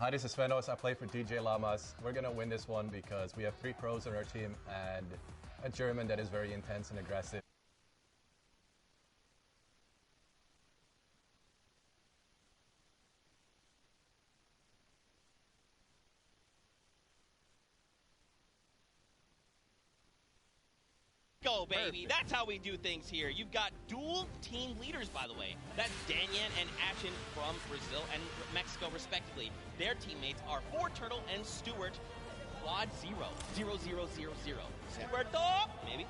Hi, this is Svenos. I play for DJ Lamas. We're going to win this one because we have 3 pros on our team and a German that is very intense and aggressive. Go, baby. That's how we do things here. You've got dual team leaders, by the way. That's Danyan and Ashen from Brazil and Mexico, respectively. Their teammates are Fortturtle and Stuart. Quad 0. 0, 0, 0, 0. Stuart, maybe.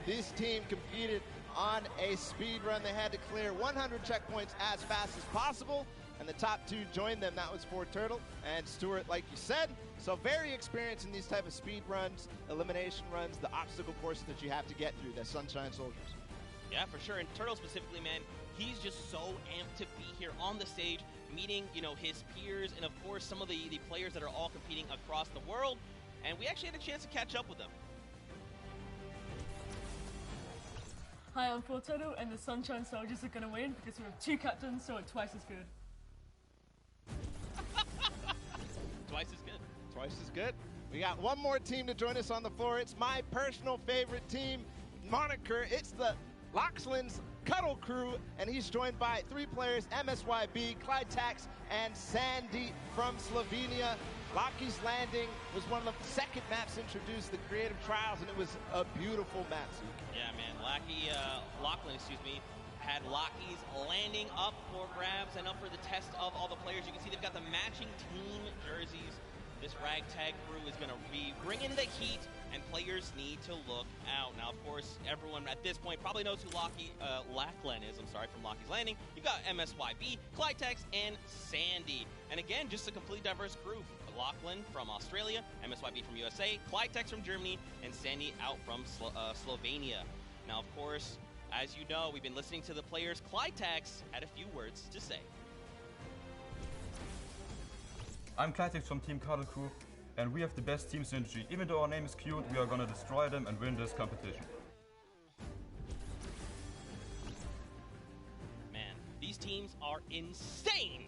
This team competed on a speed run. They had to clear 100 checkpoints as fast as possible, and the top 2 joined them. That was Fortturtle and Stuart, like you said. So very experienced in these type of speed runs, elimination runs, the obstacle courses that you have to get through, the Sunshine Soldiers. Yeah, for sure. And Turtle specifically, man, he's just so amped to be here on the stage, meeting, his peers, and of course some of the players that are all competing across the world. And we actually had a chance to catch up with them. Hi, I'm Fortturtle, and the Sunshine Soldiers are going to win because we have 2 captains, so it's twice as good. Twice as good. Twice as good. We got one more team to join us on the floor. It's my personal favorite team moniker. It's the Loxland's Cuddle Crew, and he's joined by 3 players, MSYB, Clytax, and Sandy from Slovenia. Lockie's Landing was one of the second maps introduced, the Creative Trials, and it was a beautiful map. Yeah, man. Lachlan, had Lockie's Landing up for grabs and up for the test of all the players. You can see they've got the matching team jerseys. This ragtag crew is going to be bringing the heat, and players need to look out. Now, of course, everyone at this point probably knows who Lachlan is. From Lockie's Landing. You've got MSYB, Clytex, and Sandy. And again, just a completely diverse crew. Lachlan from Australia, MSYB from USA, Clytex from Germany, and Sandy out from Slovenia. Now, of course, as you know, we've been listening to the players. Clytex had a few words to say. I'm Clytex from Team Cuddle Crew, and we have the best team synergy. Even though our name is cute, we are gonna destroy them and win this competition. Man, these teams are insane!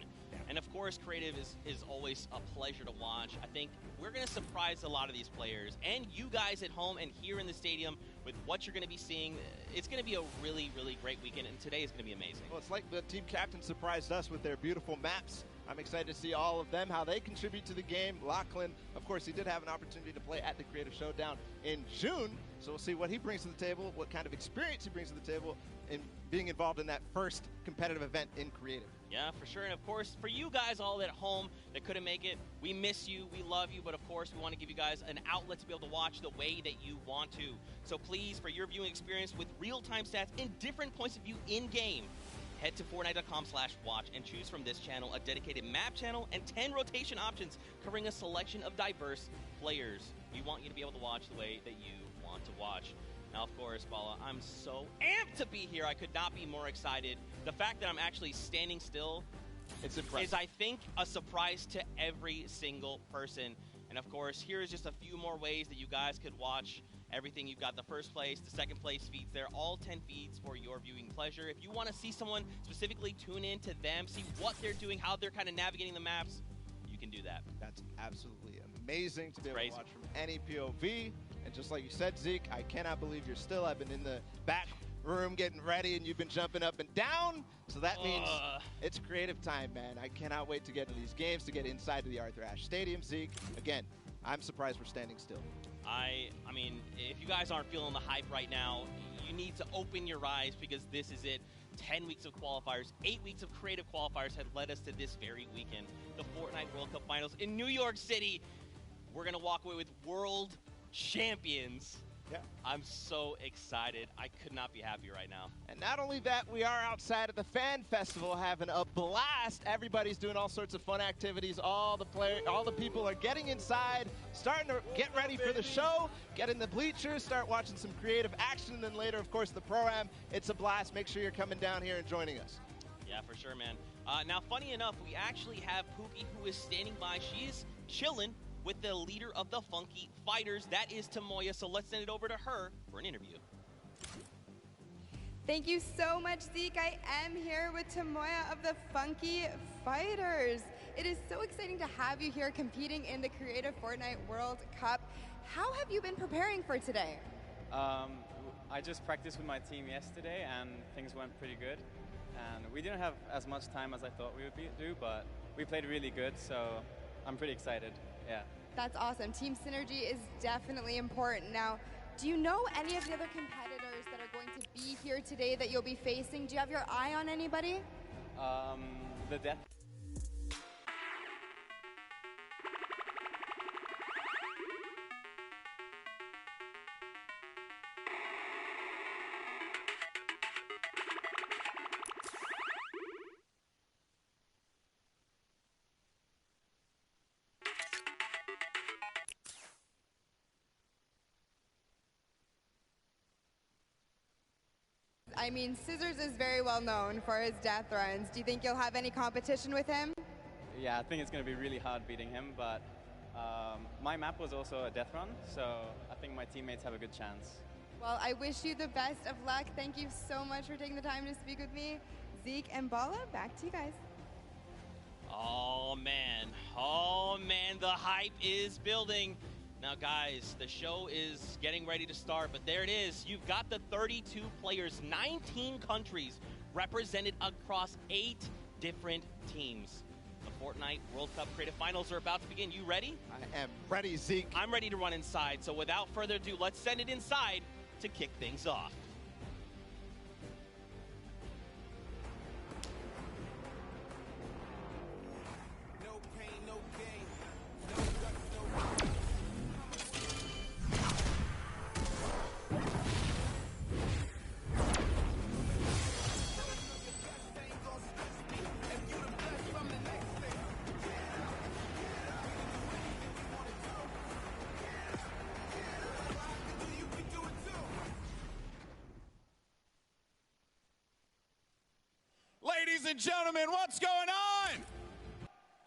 And of course, Creative is always a pleasure to watch. I think we're going to surprise a lot of these players and you guys at home and here in the stadium with what you're going to be seeing. It's going to be a really, really great weekend, and today is going to be amazing. Well, it's like the team captain surprised us with their beautiful maps. I'm excited to see all of them, how they contribute to the game. Lachlan, of course, he did have an opportunity to play at the Creative Showdown in June, so we'll see what he brings to the table, what kind of experience he brings to the table in being involved in that first competitive event in Creative. Yeah, for sure. And of course, for you guys all at home that couldn't make it, we miss you, we love you, but of course, we want to give you guys an outlet to be able to watch the way that you want to. So please, for your viewing experience with real-time stats and different points of view in-game, head to Fortnite.com/watch and choose from this channel a dedicated map channel and 10 rotation options covering a selection of diverse players. We want you to be able to watch the way that you want to watch. Now, of course, Bala, I'm so amped to be here. I could not be more excited. The fact that I'm actually standing still is, I think, a surprise to every single person. And, of course, here's just a few more ways that you guys could watch everything. You've got the first place, the second place feeds there, all 10 feeds for your viewing pleasure. If you want to see someone specifically, tune in to them, see what they're doing, how they're kind of navigating the maps, you can do that. That's absolutely amazing to be able to watch from any POV. And just like you said, Zeke, I cannot believe you're still. I've been in the back room getting ready, and you've been jumping up and down. So that means it's creative time, man. I cannot wait to get into these games, to get inside to the Arthur Ashe Stadium, Zeke. Again, I'm surprised we're standing still. I mean, if you guys aren't feeling the hype right now, you need to open your eyes because this is it. 10 weeks of qualifiers, 8 weeks of creative qualifiers have led us to this very weekend, the Fortnite World Cup Finals in New York City. We're going to walk away with world champions. Yeah. I'm so excited. I could not be happier right now. And not only that, we are outside of the fan festival having a blast. Everybody's doing all sorts of fun activities. All the people are getting inside, starting to get ready for the show, get in the bleachers, start watching some creative action, and then later, of course, the pro-am. It's a blast. Make sure you're coming down here and joining us. Yeah, for sure, man. Now, funny enough, we actually have Pookie, who is standing by. She's chilling with the leader of the Funky Fighters. That is Tamoya, so let's send it over to her for an interview. Thank you so much, Zeke. I am here with Tamoya of the Funky Fighters. It is so exciting to have you here competing in the Creative Fortnite World Cup. How have you been preparing for today? I just practiced with my team yesterday and things went pretty good. And we didn't have as much time as I thought we would do, but we played really good, so I'm pretty excited, yeah. That's awesome. Team synergy is definitely important. Now, do you know any of the other competitors that are going to be here today that you'll be facing? Do you have your eye on anybody? The death. I mean, Scissors is very well known for his death runs. Do you think you'll have any competition with him? Yeah, I think it's going to be really hard beating him, but my map was also a death run, so I think my teammates have a good chance. Well, I wish you the best of luck. Thank you so much for taking the time to speak with me. Zeke and Bala, back to you guys. Oh man, the hype is building. Now guys, the show is getting ready to start, but there it is. You've got the 32 players, 19 countries represented across 8 different teams. The Fortnite World Cup Creative Finals are about to begin. You ready? I am ready, Zeke. I'm ready to run inside, so without further ado, let's send it inside to kick things off. Ladies and gentlemen, what's going on?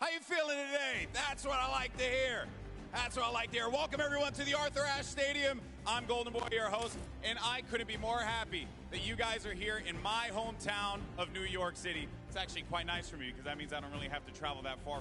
How you feeling today? That's what I like to hear. That's what I like to hear. Welcome everyone to the Arthur Ashe Stadium. I'm Golden Boy, your host, and I couldn't be more happy that you guys are here in my hometown of New York City. It's actually quite nice for me because that means I don't really have to travel that far.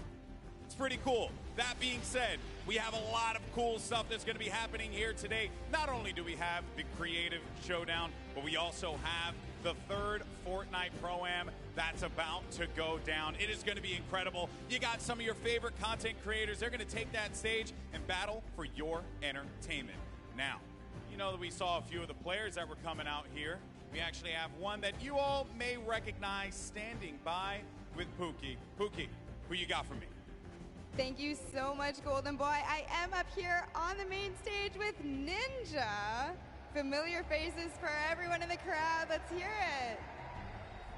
It's pretty cool. That being said, we have a lot of cool stuff that's going to be happening here today. Not only do we have the Creative Showdown, but we also have the third Fortnite Pro-Am that's about to go down. It is going to be incredible. You got some of your favorite content creators. They're going to take that stage and battle for your entertainment. Now, you know that we saw a few of the players that were coming out here. We actually have one that you all may recognize standing by with Pookie. Pookie, who you got for me? Thank you so much, Golden Boy. I am up here on the main stage with Ninja. Familiar faces for everyone in the crowd. Let's hear it.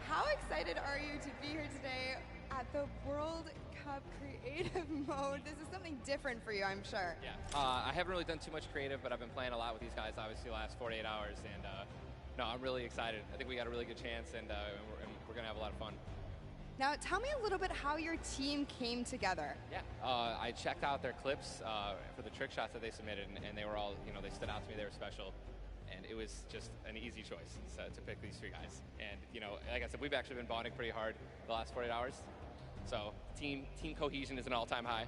How excited are you to be here today at the World Cup Creative Mode? This is something different for you, I'm sure. Yeah, I haven't really done too much creative, but I've been playing a lot with these guys, obviously, the last 48 hours. And no, I'm really excited. I think we got a really good chance, and we're going to have a lot of fun. Now, tell me a little bit how your team came together. Yeah, I checked out their clips for the trick shots that they submitted, and they were all, you know, they stood out to me. They were special. And it was just an easy choice to pick these 3 guys. And, you know, like I said, we've actually been bonding pretty hard the last 48 hours. So team cohesion is an all-time high.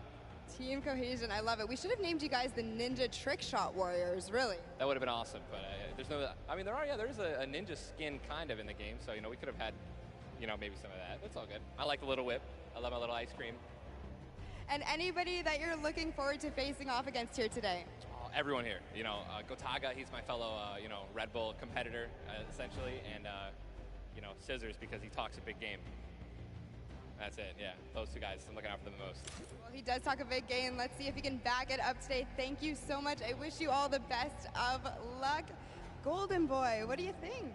Team cohesion, I love it. We should have named you guys the Ninja Trick Shot Warriors, really. That would have been awesome, but there's no, I mean, there is a ninja skin kind of in the game, so, you know, we could have had, you know, maybe some of that. That's all good. I like the little whip. I love my little ice cream. And anybody that you're looking forward to facing off against here today? Everyone here, you know, Gotaga, he's my fellow, you know, Red Bull competitor, essentially, and, you know, Scissors because he talks a big game. That's it, yeah. Those 2 guys, I'm looking out for them the most. Well, he does talk a big game. Let's see if he can back it up today. Thank you so much. I wish you all the best of luck. Golden Boy, what do you think?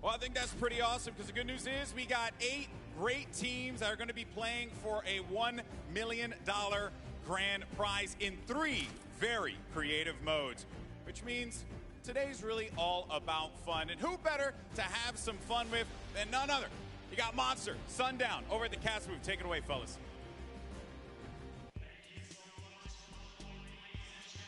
Well, I think that's pretty awesome because the good news is we got 8 great teams that are going to be playing for a $1 million grand prize in 3 very creative modes, which means today's really all about fun. And who better to have some fun with than none other? You got Monster, Sundown, over at the cast booth. Take it away, fellas.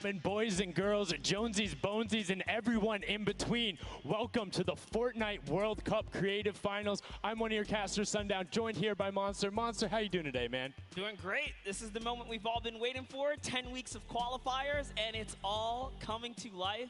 gentlemen, boys and girls, Jonesies, Bonesies, and everyone in between, welcome to the Fortnite World Cup Creative Finals. I'm one of your casters, Sundown, joined here by Monster. Monster, how you doing today, man? Doing great. This is the moment we've all been waiting for. 10 weeks of qualifiers, and it's all coming to life.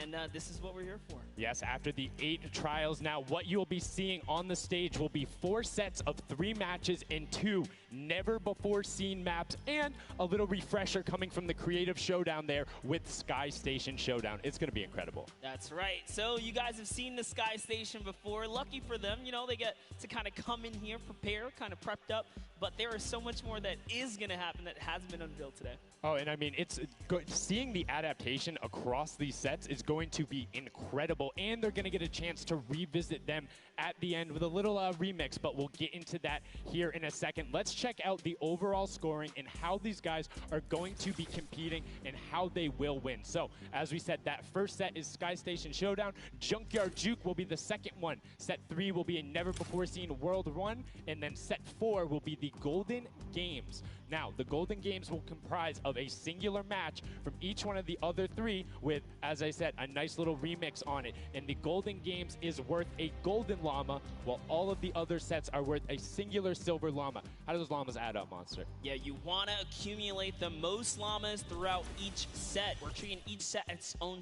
And this is what we're here for. Yes, after the 8 trials now, what you'll be seeing on the stage will be 4 sets of 3 matches and 2 never-before-seen maps, and a little refresher coming from the Creative Showdown there with Sky Station Showdown. It's going to be incredible. That's right. So you guys have seen the Sky Station before. Lucky for them, you know, they get to kind of come in here, prepare, kind of prepped up. But there is so much more that is going to happen that hasn't been unveiled today. Oh, and I mean, it's seeing the adaptation across these sets is going to be incredible, and they're going to get a chance to revisit them at the end with a little remix, but we'll get into that here in a second. Let's check out the overall scoring and how these guys are going to be competing and how they will win. So, as we said, that first set is Sky Station Showdown. Junkyard Juke will be the second one. Set 3 will be a never-before-seen World 1, and then set 4 will be the Golden Games. Now, the Golden Games will comprise of a singular match from each one of the other 3 with, as I said, a nice little remix on it. And the Golden Games is worth a golden llama, while all of the other sets are worth a singular silver llama. How do those llamas add up, Monster? Yeah, you want to accumulate the most llamas throughout each set. We're treating each set as its own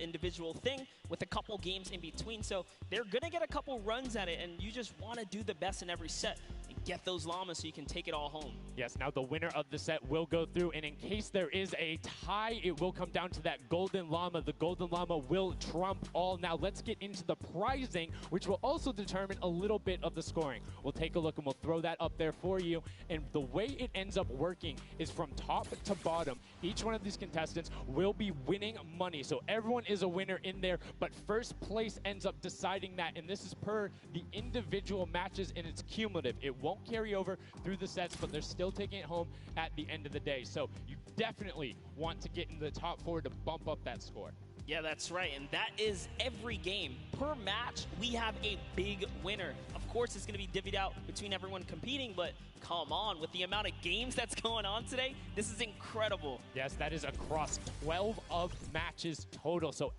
individual thing with a couple games in between. So they're going to get a couple runs at it, and you just want to do the best in every set. Get those llamas so you can take it all home. Yes, now the winner of the set will go through, and in case there is a tie, it will come down to that golden llama. The golden llama will trump all. Now let's get into the prizing, which will also determine a little bit of the scoring. We'll take a look and we'll throw that up there for you. And the way it ends up working is from top to bottom. Each one of these contestants will be winning money. So everyone is a winner in there, but first place ends up deciding that, and this is per the individual matches, and it's cumulative. It won't carry over through the sets, but they're still taking it home at the end of the day. So you definitely want to get in the top 4 to bump up that score. Yeah, that's right, and that is every game. Per match, we have a big winner. Of course, it's going to be divvied out between everyone competing, but come on, with the amount of games that's going on today, this is incredible. Yes, that is across 12 of matches total, so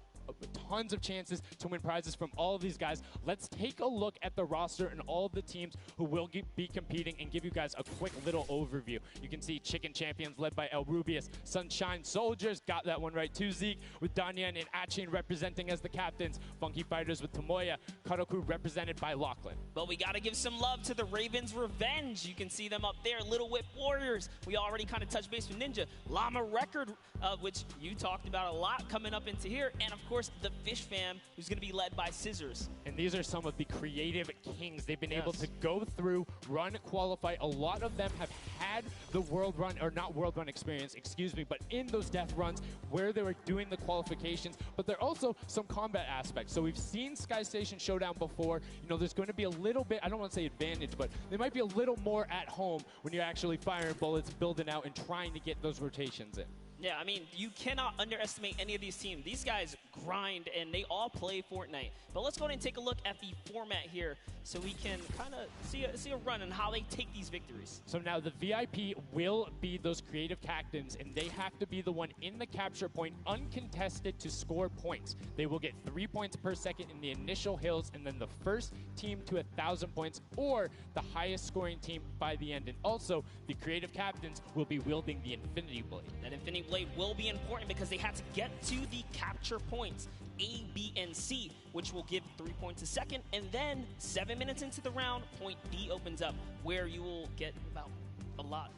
tons of chances to win prizes from all of these guys. Let's take a look at the roster and all of the teams who will be competing and give you guys a quick little overview. You can see Chicken Champions led by El Rubius, Sunshine Soldiers, got that one right too, Zeke, with Danyan and Achin representing as the captains, Funky Fighters with Tomoya, Cuddle Crew represented by Lachlan. But we got to give some love to the Ravens Revenge. You can see them up there, Little Whip Warriors. We already kind of touched base with Ninja. Llama Record, which you talked about a lot coming up into here, and of course the Fish Fam, who's going to be led by Scissors. And these are some of the creative kings. They've been able to go through, run, qualify. A lot of them have had the world run, or not world run experience, excuse me, but in those death runs where they were doing the qualifications, but there are also some combat aspects. So we've seen Sky Station Showdown before. You know, there's going to be a little bit, I don't want to say advantage, but they might be a little more at home when you're actually firing bullets, building out, and trying to get those rotations in. Yeah, I mean, you cannot underestimate any of these teams. These guys grind, and they all play Fortnite. But let's go ahead and take a look at the format here so we can kind of see a run on how they take these victories. So now the VIP will be those creative captains, and they have to be the one in the capture point uncontested to score points. They will get 3 points per second in the initial hills, and then the first team to 1,000 points, or the highest scoring team by the end. And also, the creative captains will be wielding the Infinity Blade. That Infinity Blade will be important because they had to get to the capture points, A, B, and C, which will give 3 points a second, and then 7 minutes into the round, point D opens up, where you will get about a lot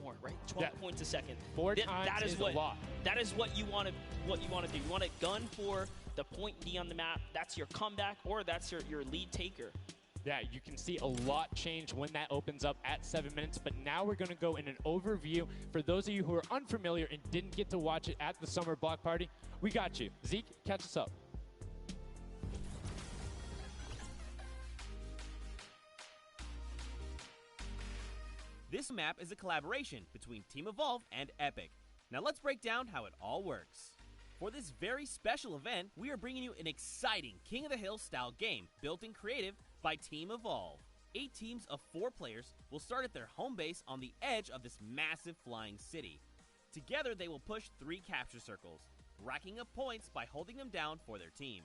more, right? 12 points a second. 4 times is a lot. That is what you want to do. You want to gun for the point D on the map. That's your comeback, or that's your lead taker. Yeah, you can see a lot change when that opens up at 7 minutes, but now we're going to go in an overview. For those of you who are unfamiliar and didn't get to watch it at the summer block party, we got you. Zeke, catch us up. This map is a collaboration between Team Evolve and Epic. Now let's break down how it all works. For this very special event, we are bringing you an exciting King of the Hill style game built in creative by Team Evolve. 8 teams of 4 players will start at their home base on the edge of this massive flying city. Together, they will push 3 capture circles, racking up points by holding them down for their team.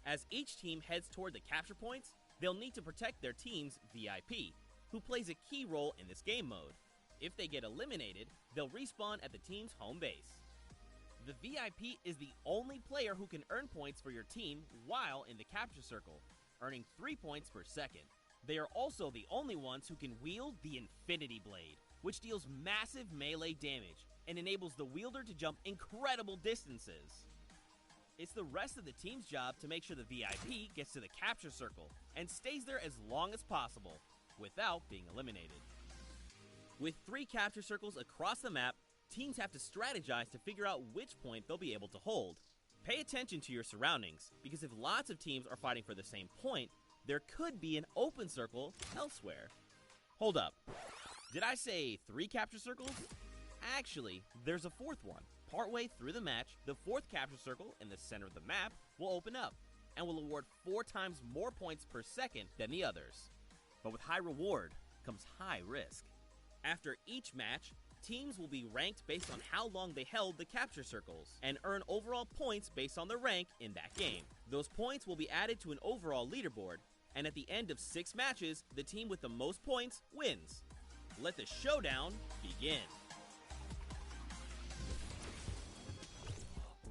As each team heads toward the capture points, they'll need to protect their team's VIP, who plays a key role in this game mode. If they get eliminated, they'll respawn at the team's home base. The VIP is the only player who can earn points for your team while in the capture circle, earning 3 points per second. They are also the only ones who can wield the Infinity Blade, which deals massive melee damage and enables the wielder to jump incredible distances. It's the rest of the team's job to make sure the VIP gets to the capture circle and stays there as long as possible without being eliminated. With 3 capture circles across the map, teams have to strategize to figure out which point they'll be able to hold. Pay attention to your surroundings, because if lots of teams are fighting for the same point, there could be an open circle elsewhere. Hold up. Did I say 3 capture circles? Actually, there's a 4th one. Partway through the match, the 4th capture circle in the center of the map will open up and will award 4 times more points per second than the others. But with high reward comes high risk. After each match, teams will be ranked based on how long they held the capture circles and earn overall points based on their rank in that game. Those points will be added to an overall leaderboard, and at the end of 6 matches, the team with the most points wins. Let the showdown begin.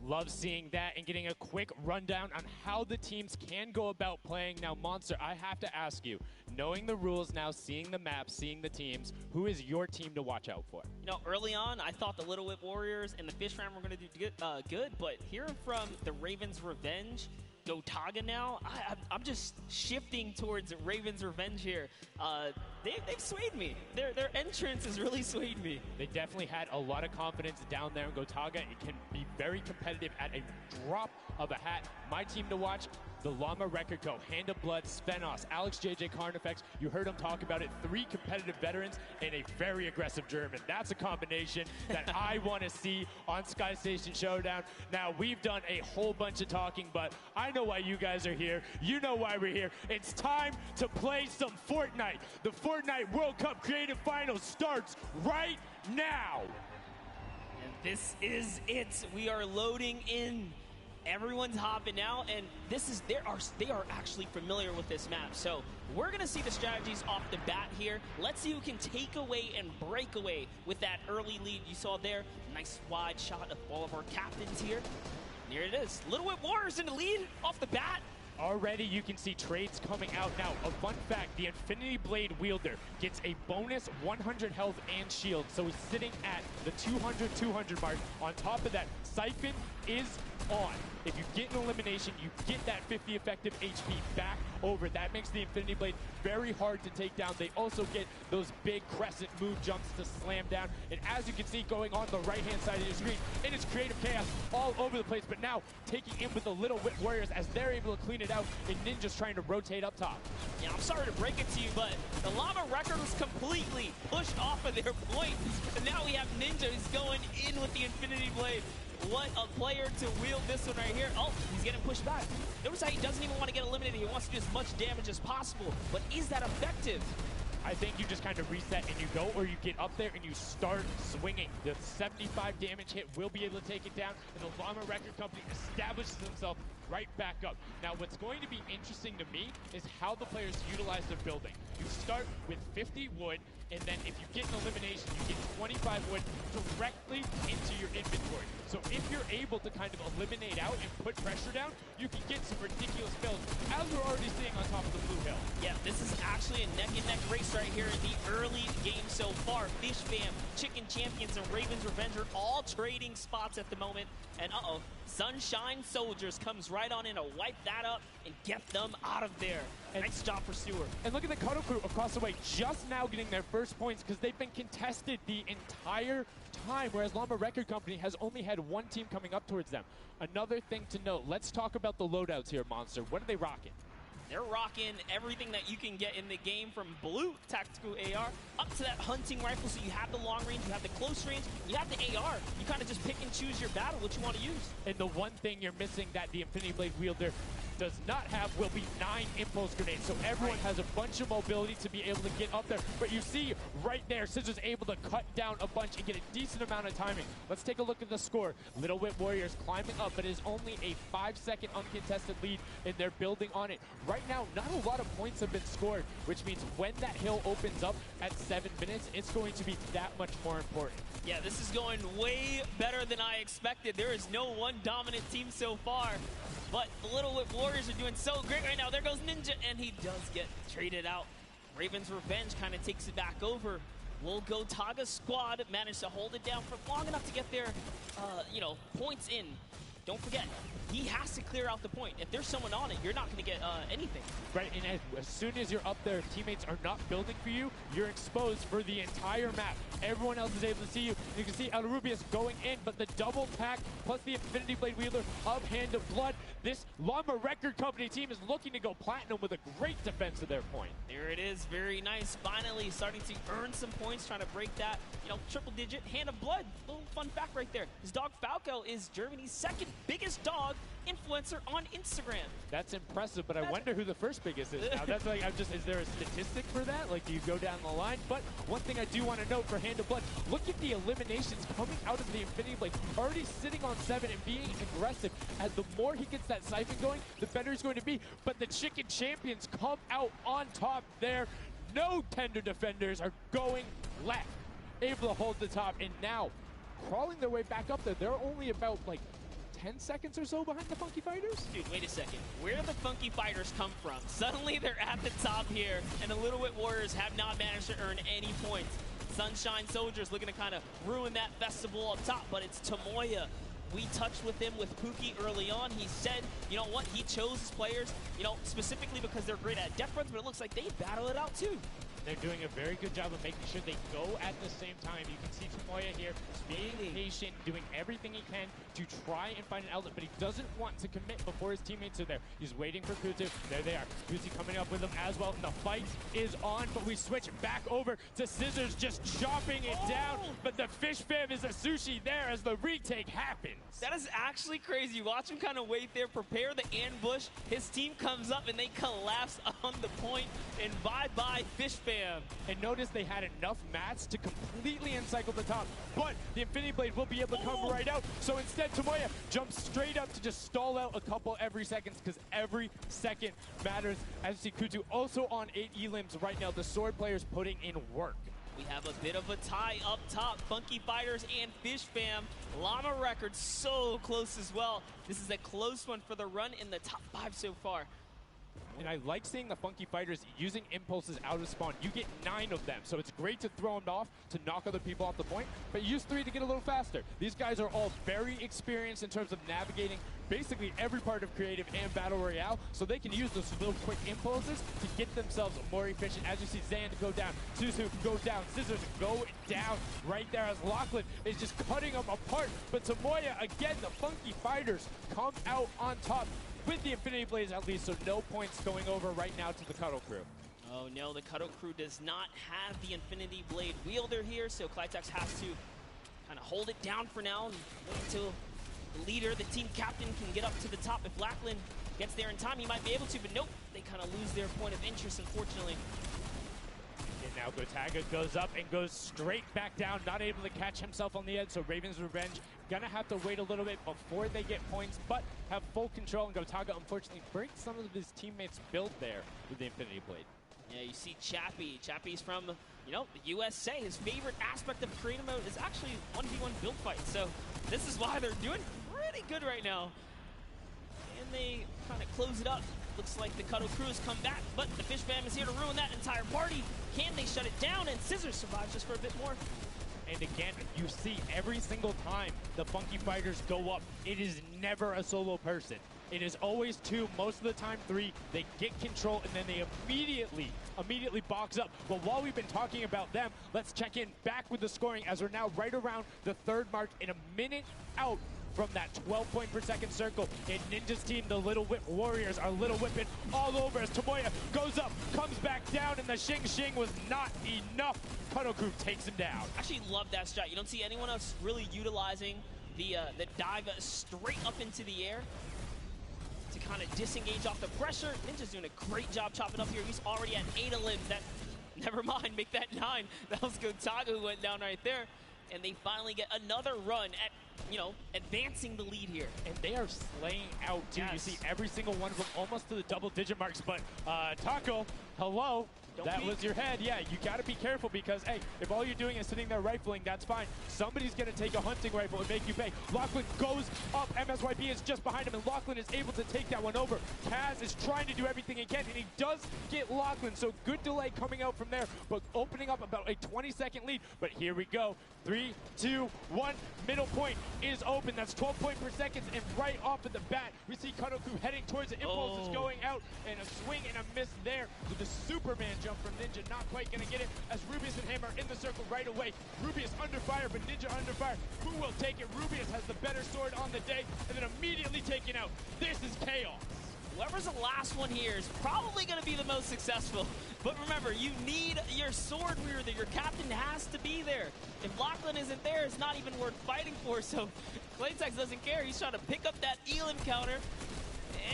Love seeing that and getting a quick rundown on how the teams can go about playing. Now, Monster, I have to ask you, knowing the rules now, seeing the map, seeing the teams, who is your team to watch out for? You know, early on, I thought the Little Whip Warriors and the Fish Ram were going to do good, but hearing from the Ravens Revenge, Gotaga now, I'm just shifting towards Ravens Revenge here. They've swayed me. Their entrance has really swayed me. They definitely had a lot of confidence down there in Gotaga. It can be very competitive at a drop of a hat. My team to watch, the Llama Record Co., Hand of Blood, Svenos, Alex JJ Carnifex. You heard him talk about it. 3 competitive veterans and a very aggressive German. That's a combination that I want to see on Sky Station Showdown. Now, we've done a whole bunch of talking, but I know why you guys are here. You know why we're here. It's time to play some Fortnite. The Fortnite World Cup Creative Finals starts right now. And this is it. We are loading in. Everyone's hopping out, and they are actually familiar with this map. So we're gonna see the strategies off the bat here. Let's see who can take away and break away with that early lead you saw there. Nice wide shot of all of our captains here. And here it is. Little Whip Warriors in the lead off the bat. Already you can see trades coming out now. A fun fact, the Infinity Blade wielder gets a bonus 100 health and shield, so he's sitting at the 200 mark. On top of that, Siphon is on. If you get an elimination, you get that 50 effective HP back over. That makes the Infinity Blade very hard to take down. They also get those big crescent move jumps to slam down. And as you can see going on the right-hand side of your screen, it is creative chaos all over the place. But now taking in with the Little Whip Warriors as they're able to clean it out, and Ninja's trying to rotate up top. Yeah, I'm sorry to break it to you, but the Llama Record was completely pushed off of their points. And now we have Ninja who's going in with the Infinity Blade. What a player to wield this one right here. Oh, he's getting pushed back. Notice how he doesn't even want to get eliminated. He wants to do as much damage as possible. But is that effective? I think you just kind of reset and you go, or you get up there and you start swinging. The 75 damage hit will be able to take it down, and the Llama Record Company establishes himself right back up. Now, what's going to be interesting to me is how the players utilize their building. You start with 50 wood, and then if you get an elimination, you get 25 wood directly into your inventory. So if you're able to kind of eliminate out and put pressure down, you can get some ridiculous builds, as we're already seeing on top of the Blue Hill. Yeah, this is actually a neck-and-neck race right here in the early game so far. Fish Fam, Chicken Champions, and Ravens Revenge are all trading spots at the moment. And Sunshine Soldiers comes right on in to wipe that up and get them out of there. And nice job for Stewart. And look at the Cuddle Crew across the way, just now getting their first points because they've been contested the entire time, whereas Llama Record Company has only had one team coming up towards them. Another thing to note, let's talk about the loadouts here, Monster. What are they rocking? They're rocking everything that you can get in the game, from blue tactical AR up to that hunting rifle. So you have the long range, you have the close range, you have the AR. You kind of just pick and choose your battle, what you want to use. And the one thing you're missing that the Infinity Blade wielder does not have will be 9 impulse grenades. So everyone has a bunch of mobility to be able to get up there. But you see right there, Scissors able to cut down a bunch and get a decent amount of timing. Let's take a look at the score. Little Whip Warriors climbing up, but it is only a 5-second uncontested lead, and they're building on it. Right now, not a lot of points have been scored, which means when that hill opens up at 7 minutes, it's going to be that much more important. Yeah, this is going way better than I expected. There is no one dominant team so far, but the Little Whip Warriors are doing so great right now. There goes Ninja, and he does get traded out. Raven's Revenge kind of takes it back over. Will Gotaga's squad manage to hold it down for long enough to get their, points in. Don't forget, he has to clear out the point. If there's someone on it, you're not going to get anything. Right, and as soon as you're up there, teammates are not building for you. You're exposed for the entire map. Everyone else is able to see you. You can see El Rubius going in, but the double pack plus the Infinity Blade wielder of Hand of Blood. This Llama Record Company team is looking to go platinum with a great defense of their point. There it is, very nice. Finally starting to earn some points, trying to break that, triple digit. Hand of Blood, little fun fact right there. His dog Falco is Germany's second biggest dog influencer on Instagram. That's impressive, but I wonder who the first biggest is now. That's like, is there a statistic for that? Like, do you go down the line? But one thing I do want to note for Hand of Blood, look at the eliminations coming out of the Infinity Blade. Already sitting on 7 and being aggressive. As the more he gets that siphon going, the better he's going to be. But the Chicken Champions come out on top there. No tender defenders are going left. Able to hold the top, and now crawling their way back up there. They're only about, 10 seconds or so behind the Funky Fighters? Dude, wait a second. Where do the Funky Fighters come from? Suddenly they're at the top here, and the Little Whip Warriors have not managed to earn any points. Sunshine Soldiers looking to kind of ruin that festival up top, but it's Tomoya. We touched with him with Pookie early on. He said, you know what, he chose his players, specifically because they're great at depth runs, but it looks like they battle it out too. They're doing a very good job of making sure they go at the same time. You can see Tomoya here being patient, doing everything he can to try and find an outlet, but he doesn't want to commit before his teammates are there. He's waiting for Kutu. There they are. Kutu coming up with them as well. The fight is on, but we switch back over to Scissors just chopping it down, but the fish fam is a sushi there as the retake happens. That is actually crazy. Watch him kind of wait there, prepare the ambush. His team comes up and they collapse on the point, and bye-bye fish fam. And notice they had enough mats to completely encircle the top, but the Infinity Blade will be able to come right out. So instead, Tomoya jumps straight up to just stall out a couple every seconds, because every second matters. As you see, Kutu also on 8 elims right now. The sword players putting in work. We have a bit of a tie up top. Funky Fighters and Fish Fam. Llama Record so close as well. This is a close one for the run in the top 5 so far. And I like seeing the Funky Fighters using impulses out of spawn. You get 9 of them, so it's great to throw them off to knock other people off the point, but use 3 to get a little faster. These guys are all very experienced in terms of navigating basically every part of creative and battle royale, so they can use those little quick impulses to get themselves more efficient. As you see Zan go down, Suzu go down, Scissors go down right there as Lachlan is just cutting them apart. But Tomoya, again, the Funky Fighters come out on top with the Infinity Blades at least, so no points going over right now to the Cuddle Crew. Oh no, the Cuddle Crew does not have the Infinity Blade wielder here, so Clitex has to kind of hold it down for now and wait until the leader, the team captain, can get up to the top. If Lachlan gets there in time, he might be able to, but nope, they kind of lose their point of interest, unfortunately. And now Gotaga goes up and goes straight back down, not able to catch himself on the edge, so Raven's Revenge gonna have to wait a little bit before they get points, but have full control, and Gotaga unfortunately breaks some of his teammates' build there with the Infinity Blade. Yeah, you see Chappie. Chappie's from, the USA. His favorite aspect of creative mode is actually 1v1 build fights, so this is why they're doing pretty good right now. And they kind of close it up. Looks like the Cuddle Crew has come back, but the Fish Fam is here to ruin that entire party. Can they shut it down? And Scissors survives just for a bit more. And again, you see every single time the Funky Fighters go up, it is never a solo person. It is always 2, most of the time 3. They get control and then they immediately box up. But while we've been talking about them, let's check in back with the scoring as we're now right around the 3rd mark and a minute out from that 12 point per second circle. And Ninja's team, the Little Whip Warriors, are Little Whipping all over as Tomoya goes up, comes back down, and the Shing Shing was not enough. Cuddle Crew takes him down. I actually love that strat. You don't see anyone else really utilizing the dive straight up into the air. to kind of disengage off the pressure. Ninja's doing a great job chopping up here. He's already at 8 of limbs. That, never mind, make that 9. That was Gotaga who went down right there. And they finally get another run at, you know, advancing the lead here. And they are slaying out, too. Yes. You see every single one of them almost to the double-digit marks. But Taco, hello. That was your head. Yeah, you got to be careful because, hey, if all you're doing is sitting there rifling, that's fine. Somebody's going to take a hunting rifle and make you pay. Lachlan goes up. MSYB is just behind him, and Lachlan is able to take that one over. Kaz is trying to do everything he can, and he does get Lachlan, so good delay coming out from there, but opening up about a 20-second lead. But here we go. 3, 2, 1. Middle point is open. That's 12 points per second, and right off of the bat, we see Kunoku heading towards it. Impulse is going out, and a swing and a miss there with the Superman jump from Ninja. Not quite going to get it as Rubius and Hammer in the circle right away. Rubius under fire, but Ninja under fire. Who will take it? Rubius has the better sword on the day, and then immediately taken out. This is chaos. Whoever's the last one here is probably going to be the most successful. But remember, you need your sword wielder. Your captain has to be there. If Lachlan isn't there, it's not even worth fighting for. So Claytex doesn't care. He's trying to pick up that Elam counter.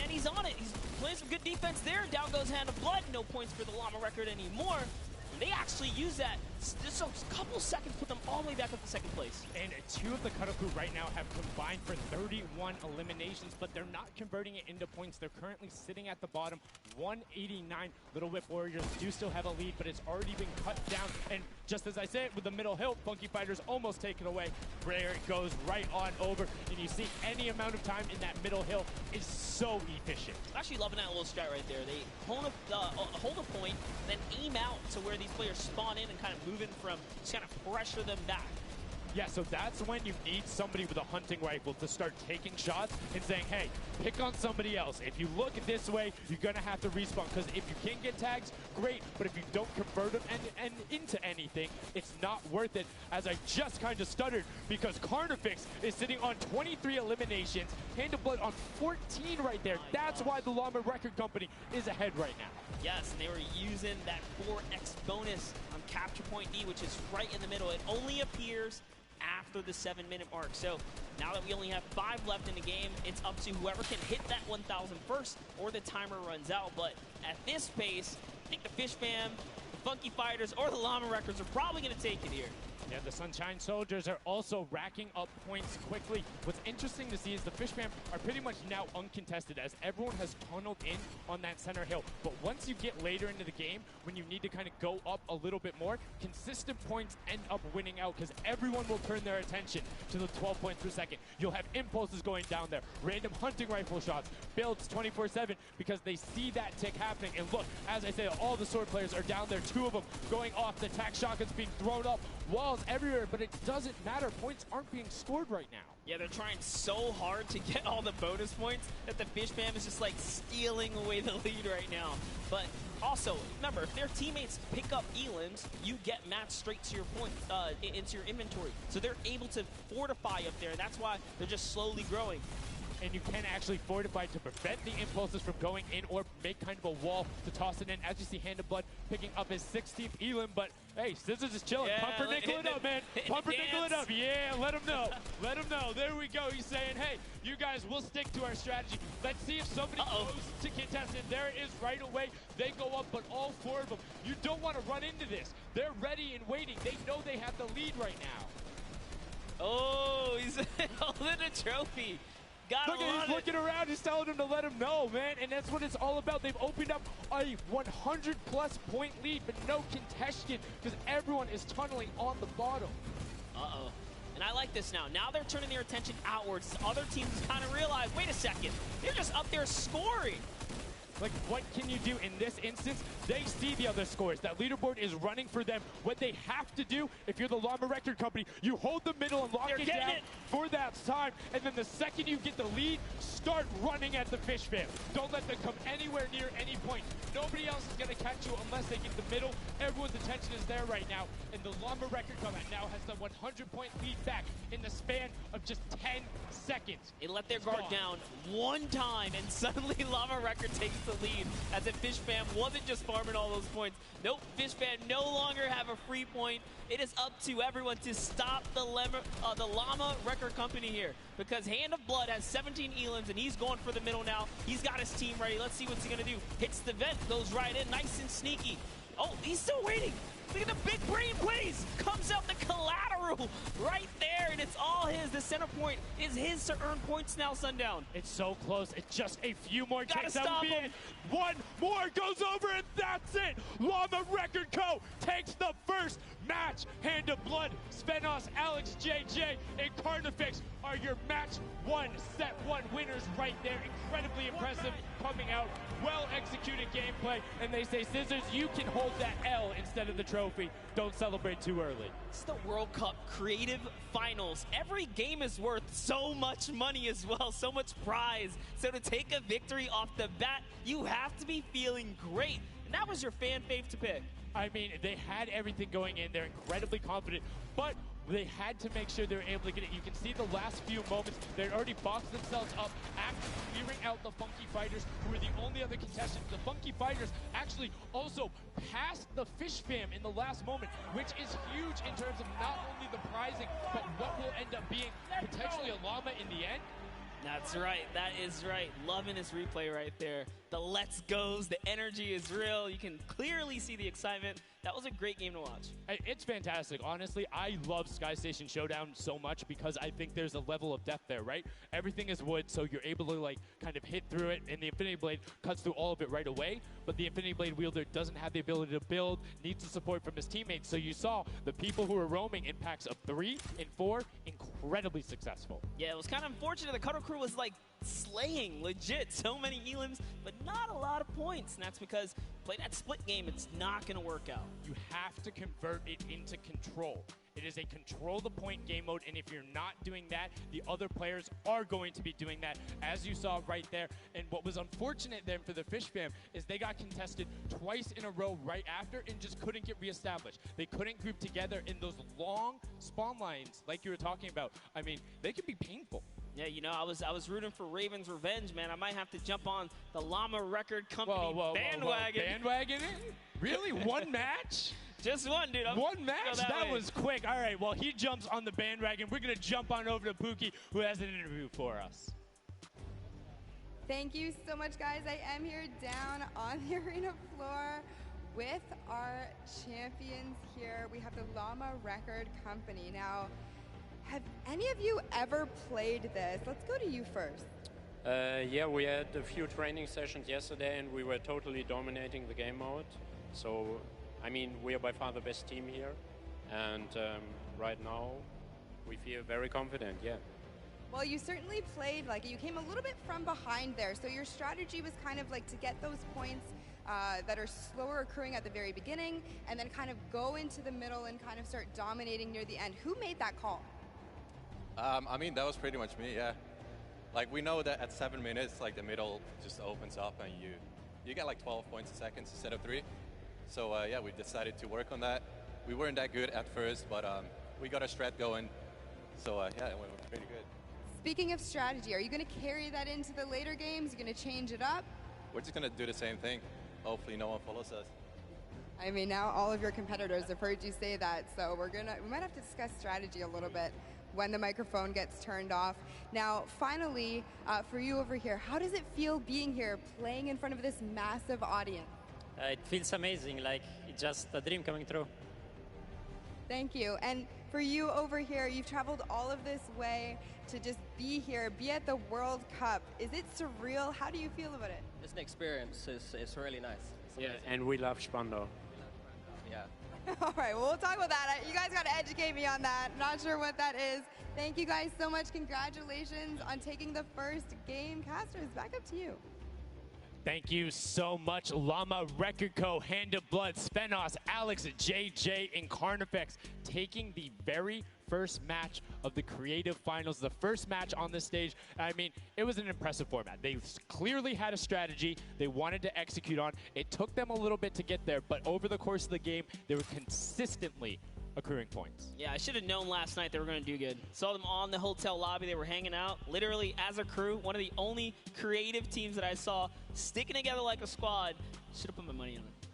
And he's on it. He's playing some good defense there. Down goes Hand of Blood. No points for the Llama record anymore. And they actually use that. Just a couple seconds put them all the way back up to second place. And 2 of the Kunoku right now have combined for 31 eliminations, but they're not converting it into points. They're currently sitting at the bottom, 189. Little Whip Warriors do still have a lead, but it's already been cut down. And just as I said, with the middle hill, Funky Fighters almost taken away. There it goes right on over. And you see any amount of time in that middle hill is so efficient. I'm actually loving that little strat right there. They hold a point, then aim out to where these players spawn in and kind of move in from, just kind of pressure them back. Yeah, so that's when you need somebody with a hunting rifle to start taking shots and saying, hey, pick on somebody else. If you look this way, you're going to have to respawn, because if you can get tags, great, but if you don't convert them and into anything, it's not worth it, as I just kind of stuttered, because Carnifex is sitting on 23 eliminations, Hand of Blood on 14 right there. That's why the Llama Record Company is ahead right now. Yes, and they were using that 4x bonus on Capture Point D, which is right in the middle. It only appears after the 7-minute mark. So now that we only have 5 left in the game, it's up to whoever can hit that 1,000 first or the timer runs out. But at this pace, I think the Fish Fam, the Funky Fighters, or the Llama Records are probably going to take it here. Yeah, the Sunshine Soldiers are also racking up points quickly. What's interesting to see is the Fish Fam are pretty much now uncontested, as everyone has tunneled in on that center hill. But once you get later into the game, when you need to kind of go up a little bit more, consistent points end up winning out, because everyone will turn their attention to the 12 points per second. You'll have impulses going down there, random hunting rifle shots, builds 24/7, because they see that tick happening. And look, as I said, all the sword players are down there, 2 of them going off, the tac shotguns being thrown up, walls everywhere, but it doesn't matter. Points aren't being scored right now. Yeah, they're trying so hard to get all the bonus points that the Fish Fam is just like stealing away the lead right now. But also, remember, if their teammates pick up elims, you get matched straight to your point, into your inventory. So they're able to fortify up there, and that's why they're just slowly growing. And you can actually fortify to prevent the impulses from going in, or make kind of a wall to toss it in. As you see, Hand of Blood picking up his 16th elim, but hey, Scissors is chilling. Yeah, Pumpernickel it up, man. Pumpernickel it up. Yeah, let him know. Let him know. There we go. He's saying, hey, you guys, we'll stick to our strategy. Let's see if somebody goes to contest it. There it is right away. They go up, but all 4 of them. You don't want to run into this. They're ready and waiting. They know they have the lead right now. Oh, he's holding a trophy. Look at, he's looking around, he's telling him to let him know, man, and that's what it's all about. They've opened up a 100-plus point lead, but no contention, because everyone is tunneling on the bottom. Uh-oh. And I like this now. Now they're turning their attention outwards. Other teams kind of realize, wait a second, they're just up there scoring. Like, what can you do in this instance? They see the other scores. That leaderboard is running for them. What they have to do, if you're the Llama Record Company, you hold the middle and lock it down for that time. And then the second you get the lead, start running at the Fish Fam. Don't let them come anywhere near any point. Nobody else is going to catch you unless they get the middle. Everyone's attention is there right now. And the Llama Record Company now has the 100-point lead back in the span of just 10 seconds. They let their guard down one time, and suddenly Llama Record takes to lead, as if Fish Fam wasn't just farming all those points. Nope, Fish Fam no longer have a free point. It is up to everyone to stop the Llama Record Company here, because Hand of Blood has 17 elims, and he's going for the middle now. He's got his team ready. Let's see what's he going to do. Hits the vent, goes right in, nice and sneaky. Oh, he's still waiting. Look at the big brain plays. Comes out the collateral right there, and it's all his. The center point is his to earn points now, Sundown. It's so close. It's just a few more Gotta takes. That stop would be him. it. One more goes over, and that's it. Llama Record Co. takes the first match. Hand of Blood, Svenos, Alex, JJ, and Carnifex are your match one, set one winners right there. Incredibly impressive coming out. Well-executed gameplay. And they say, Scissors, you can hold that L instead of the trophy. Don't celebrate too early. It's the World Cup Creative Finals. Every game is worth so much money as well, so much prize. So to take a victory off the bat, you have to be feeling great. And that was your fan fave to pick. I mean, they had everything going in. They're incredibly confident, but they had to make sure they were able to get it. You can see the last few moments, they'd already boxed themselves up after clearing out the Funky Fighters, who were the only other contestants. The Funky Fighters actually also passed the Fish Fam in the last moment, which is huge in terms of not only the prizing, but what will end up being potentially a llama in the end. That's right. That is right. Loving this replay right there. The let's goes, the energy is real. You can clearly see the excitement. That was a great game to watch. It's fantastic. Honestly, I love Sky Station Showdown so much because I think there's a level of depth there, right? Everything is wood, so you're able to like kind of hit through it, and the Infinity Blade cuts through all of it right away, but the Infinity Blade wielder doesn't have the ability to build, needs the support from his teammates. So you saw the people who were roaming in packs of 3 and 4, incredibly successful. Yeah, it was kind of unfortunate. The Cuddle Crew was like slaying, legit. So many elims, but not a lot of points. And that's because play that split game, it's not going to work out. You have to convert it into control. It is a control the point game mode, and if you're not doing that, the other players are going to be doing that, as you saw right there. And what was unfortunate then for the Fish Fam is they got contested twice in a row right after and just couldn't get reestablished. They couldn't group together in those long spawn lines like you were talking about. I mean, they can be painful. Yeah, you know, I was rooting for Raven's Revenge, man. I might have to jump on the Llama Record Company bandwagon. Bandwagon it? Really? One match? Just one, dude. One match? That way. was quick. All right, well, he jumps on the bandwagon. We're going to jump on over to Pookie, who has an interview for us. Thank you so much, guys. I am here down on the arena floor with our champions here. We have the Llama Record Company. Now, have any of you ever played this? Let's go to you first. Yeah, we had a few training sessions yesterday, and we were totally dominating the game mode. So, I mean, we are by far the best team here, and right now we feel very confident, yeah. Well, you certainly played, like, you came a little bit from behind there, so your strategy was kind of like to get those points that are slower occurring at the very beginning, and then kind of go into the middle and kind of start dominating near the end. Who made that call? I mean, that was pretty much me, yeah. Like, we know that at 7 minutes, like, the middle just opens up and you get like 12 points a second instead of 3. So, yeah, we decided to work on that. We weren't that good at first, but we got a strat going. So, yeah, it went pretty good. Speaking of strategy, are you going to carry that into the later games? You're going to change it up? We're just going to do the same thing. Hopefully no one follows us. I mean, now all of your competitors have heard you say that, so we might have to discuss strategy a little bit when the microphone gets turned off. Now, finally, for you over here, how does it feel being here, playing in front of this massive audience? It feels amazing, like it's just a dream coming true. Thank you. And for you over here, you've traveled all of this way to just be here, be at the World Cup. Is it surreal? How do you feel about it? It's an experience. It's really nice. Yeah, and we love Spandau. Yeah. All right, well, we'll talk about that. You guys got to educate me on that. Not sure what that is. Thank you guys so much. Congratulations on taking the first game. Casters, back up to you. Thank you so much, Llama Record Co., Hand of Blood, Svenos, Alex, JJ, and Carnifex taking the very first match of the Creative Finals, the first match on the stage. I mean, it was an impressive format. They clearly had a strategy they wanted to execute on. It took them a little bit to get there, but over the course of the game, they were consistently accruing points. Yeah, I should have known last night they were going to do good. Saw them on the hotel lobby. They were hanging out, literally as a crew. One of the only creative teams that I saw sticking together like a squad. Should have put my money on it.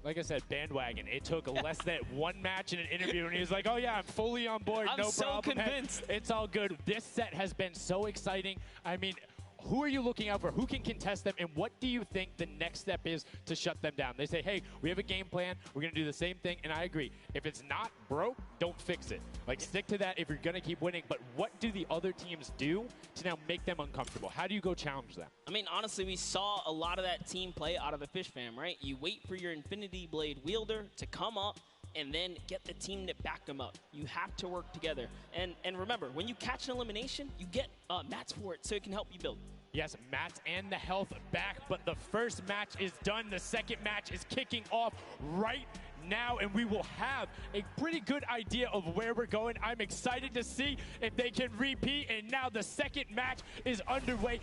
Like I said, bandwagon. It took less than one match in an interview, and he was like, oh, yeah, I'm fully on board. I'm no so problem. convinced. Hey, it's all good. This set has been so exciting. I mean, who are you looking out for? Who can contest them? And what do you think the next step is to shut them down? They say, hey, we have a game plan. We're going to do the same thing. And I agree. If it's not broke, don't fix it. Like, stick to that if you're going to keep winning. But what do the other teams do to now make them uncomfortable? How do you go challenge them? I mean, honestly, we saw a lot of that team play out of the Fish Fam, right? You wait for your Infinity Blade wielder to come up and then get the team to back them up. You have to work together. And remember, when you catch an elimination, you get mats for it so it can help you build. Yes, mats and the health back, but the first match is done. The second match is kicking off right now, and we will have a pretty good idea of where we're going. I'm excited to see if they can repeat, and now the second match is underway.